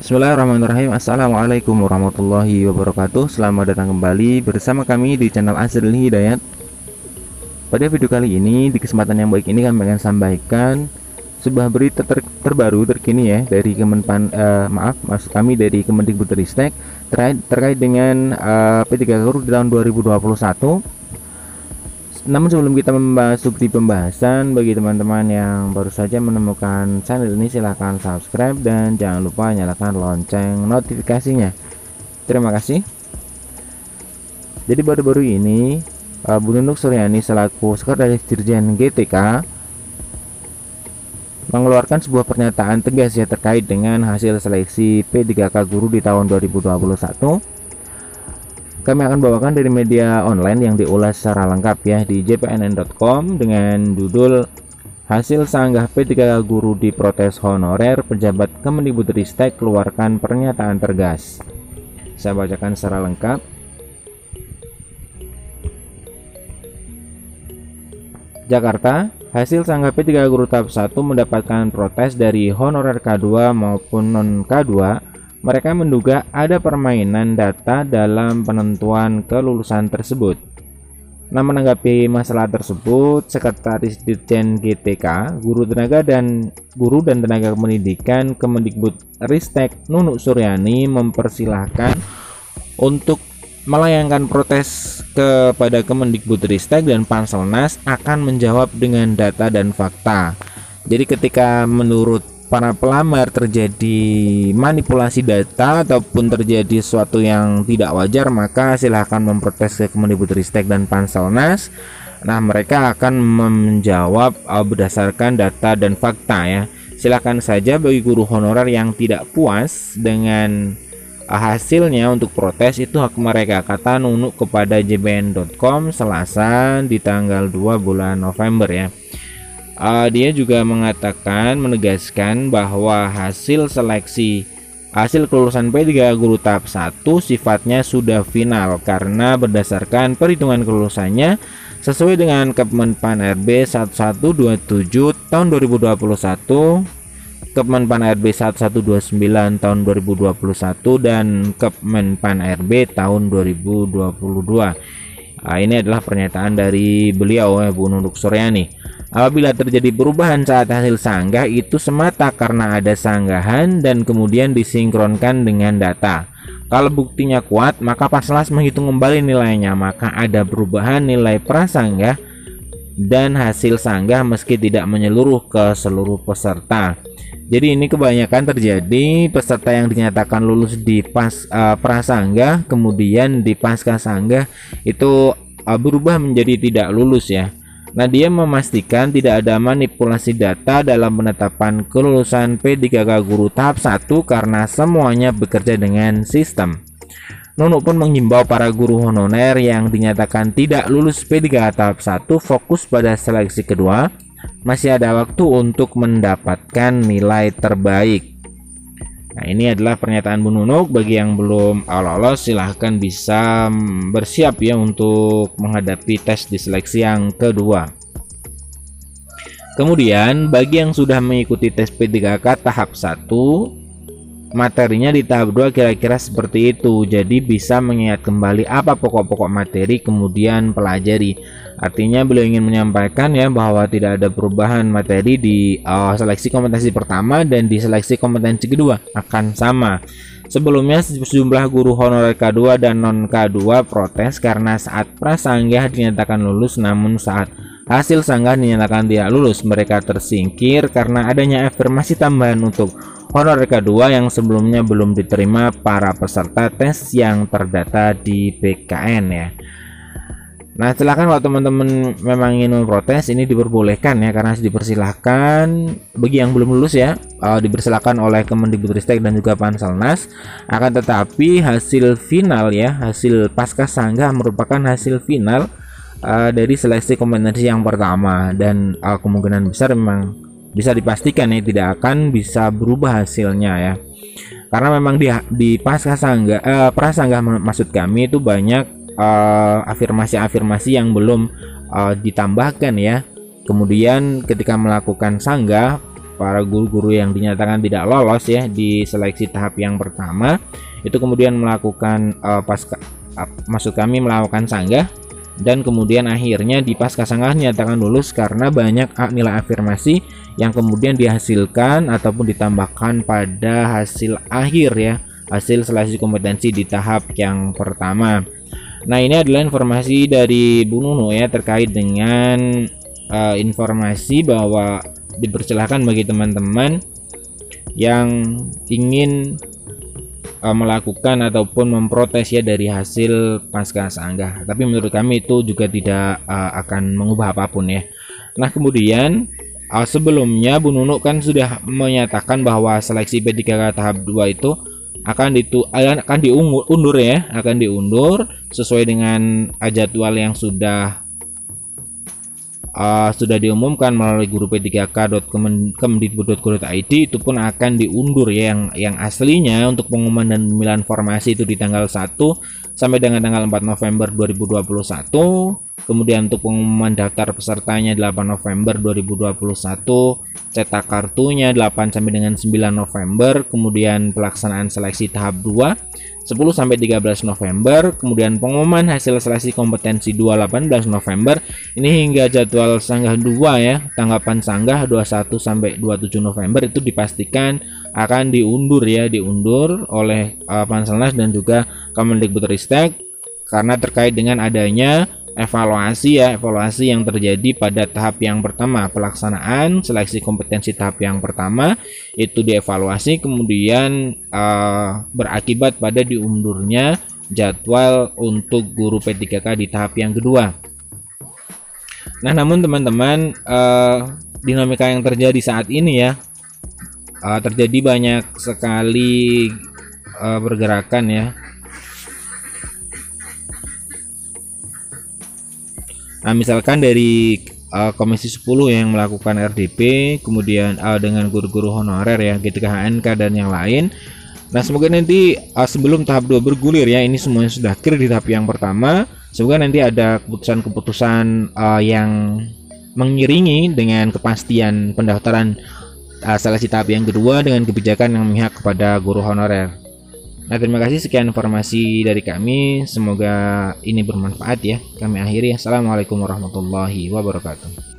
Bismillahirrahmanirrahim. Assalamualaikum warahmatullahi wabarakatuh. Selamat datang kembali bersama kami di channel Azril Hidayat. Pada video kali ini, di kesempatan yang baik ini kami akan sampaikan sebuah berita terbaru terkini ya dari maksud kami dari Kemendikbudristek terkait dengan P3K Guru di tahun 2021. Namun sebelum kita membahas di pembahasan, bagi teman-teman yang baru saja menemukan channel ini, silahkan subscribe dan jangan lupa nyalakan lonceng notifikasinya. Terima kasih. Jadi baru-baru ini Bu Nunuk Suryani selaku Sekretaris Dirjen GTK mengeluarkan sebuah pernyataan tegas ya terkait dengan hasil seleksi P3K Guru di tahun 2021. Kami akan bawakan dari media online yang diulas secara lengkap ya di jpnn.com dengan judul Hasil Sanggah P3K Guru Diprotes Honorer, Pejabat Kemendikbudristek keluarkan pernyataan tegas. Saya bacakan secara lengkap. Jakarta, hasil sanggah P3K Guru tahap 1 mendapatkan protes dari honorer K2 maupun non K2. Mereka menduga ada permainan data dalam penentuan kelulusan tersebut. Nah, menanggapi masalah tersebut, Sekretaris Dirjen GTK, Guru dan Tenaga Pendidikan Kemendikbudristek Nunuk Suryani mempersilahkan untuk melayangkan protes kepada Kemendikbudristek dan Panselnas akan menjawab dengan data dan fakta. Jadi ketika menurut para pelamar terjadi manipulasi data ataupun terjadi sesuatu yang tidak wajar, maka silahkan memprotes ke Kemendikbudristek dan Panselnas. Nah, mereka akan menjawab berdasarkan data dan fakta ya. Silahkan saja bagi guru honorer yang tidak puas dengan hasilnya untuk protes, itu hak mereka, kata Nunuk kepada jbn.com Selasa di tanggal 2 bulan November ya. Dia juga menegaskan bahwa hasil kelulusan P3K Guru tahap 1 sifatnya sudah final karena berdasarkan perhitungan kelulusannya sesuai dengan Kemenpan RB 1127 tahun 2021, Kemenpan RB 1129 tahun 2021 dan Kemenpan RB tahun 2022. Ini adalah pernyataan dari beliau Bu Nunuk Suryani. Apabila terjadi perubahan saat hasil sanggah, itu semata karena ada sanggahan dan kemudian disinkronkan dengan data. Kalau buktinya kuat, maka Panselnas menghitung kembali nilainya, maka ada perubahan nilai prasanggah dan hasil sanggah meski tidak menyeluruh ke seluruh peserta. Jadi ini kebanyakan terjadi peserta yang dinyatakan lulus di prasanggah kemudian di pasca sanggah itu berubah menjadi tidak lulus ya. Nah, dia memastikan tidak ada manipulasi data dalam penetapan kelulusan P3K Guru tahap 1 karena semuanya bekerja dengan sistem. Nunuk pun menghimbau para guru honorer yang dinyatakan tidak lulus P3K tahap 1 fokus pada seleksi kedua. Masih ada waktu untuk mendapatkan nilai terbaik. Nah, ini adalah pernyataan Bu Nunuk. Bagi yang belum lolos, silahkan bisa bersiap ya untuk menghadapi tes di seleksi yang kedua. Kemudian bagi yang sudah mengikuti tes P3K tahap 1, materinya di tahap 2 kira-kira seperti itu. Jadi bisa mengingat kembali apa pokok-pokok materi kemudian pelajari. Artinya beliau ingin menyampaikan ya bahwa tidak ada perubahan materi di seleksi kompetensi pertama dan di seleksi kompetensi kedua akan sama. Sebelumnya sejumlah guru honorer K2 dan non K2 protes karena saat prasanggah dinyatakan lulus namun saat hasil sanggah dinyatakan tidak lulus. Mereka tersingkir karena adanya afirmasi tambahan untuk honorer K2 yang sebelumnya belum diterima para peserta tes yang terdata di BKN ya. Nah, silakan kalau teman-teman memang ingin memprotes, ini diperbolehkan ya, karena dipersilahkan bagi yang belum lulus ya, dipersilahkan oleh Kemendikbudristek dan juga Panselnas. Akan tetapi hasil final ya, hasil pasca sanggah merupakan hasil final dari seleksi kompetensi yang pertama dan kemungkinan besar memang bisa dipastikan ya tidak akan bisa berubah hasilnya ya. Karena memang di pasca sanggah prasanggah maksud kami itu banyak afirmasi-afirmasi yang belum ditambahkan ya. Kemudian ketika melakukan sanggah para guru-guru yang dinyatakan tidak lolos ya di seleksi tahap yang pertama itu kemudian melakukan maksud kami melakukan sanggah, dan kemudian akhirnya di pasca sanggah nyatakan lulus karena banyak nilai afirmasi yang kemudian dihasilkan ataupun ditambahkan pada hasil akhir ya, hasil seleksi kompetensi di tahap yang pertama. Nah, ini adalah informasi dari Bu Nunu ya terkait dengan informasi bahwa dipersilahkan bagi teman-teman yang ingin melakukan ataupun memprotes ya dari hasil pasca sanggah. Tapi menurut kami itu juga tidak akan mengubah apapun ya. Nah, kemudian sebelumnya Bu Nunu kan sudah menyatakan bahwa seleksi P3K tahap 2 itu akan diundur ya, akan diundur sesuai dengan jadwal yang sudah diumumkan melalui guru p3k.kemdikbud.go.id. Itu pun akan diundur ya, yang aslinya untuk pengumuman dan pemilihan formasi itu di tanggal 1 sampai dengan tanggal 4 November 2021. Kemudian untuk pengumuman daftar pesertanya 8 November 2021, cetak kartunya 8 sampai dengan 9 November, kemudian pelaksanaan seleksi tahap 2 10 sampai 13 November, kemudian pengumuman hasil seleksi kompetensi 18 November. Ini hingga jadwal sanggah 2 ya, tanggapan sanggah 21 sampai 27 November itu dipastikan akan diundur ya, diundur oleh Panselnas dan juga Kemendikbudristek karena terkait dengan adanya evaluasi yang terjadi pada tahap yang pertama. Pelaksanaan seleksi kompetensi tahap yang pertama itu dievaluasi, kemudian berakibat pada diundurnya jadwal untuk guru P3K di tahap yang kedua. Nah, namun teman-teman, dinamika yang terjadi saat ini ya, terjadi banyak sekali pergerakan ya. Nah, misalkan dari Komisi 10 yang melakukan RDP, kemudian dengan guru-guru honorer ya, G3 HNK dan yang lain. Nah, semoga nanti sebelum tahap 2 bergulir ya, ini semuanya sudah clear di tahap yang pertama. Semoga nanti ada keputusan-keputusan yang mengiringi dengan kepastian pendaftaran seleksi tahap yang kedua dengan kebijakan yang memihak kepada guru honorer. Nah, terima kasih, sekian informasi dari kami, semoga ini bermanfaat ya. Kami akhiri, assalamualaikum warahmatullahi wabarakatuh.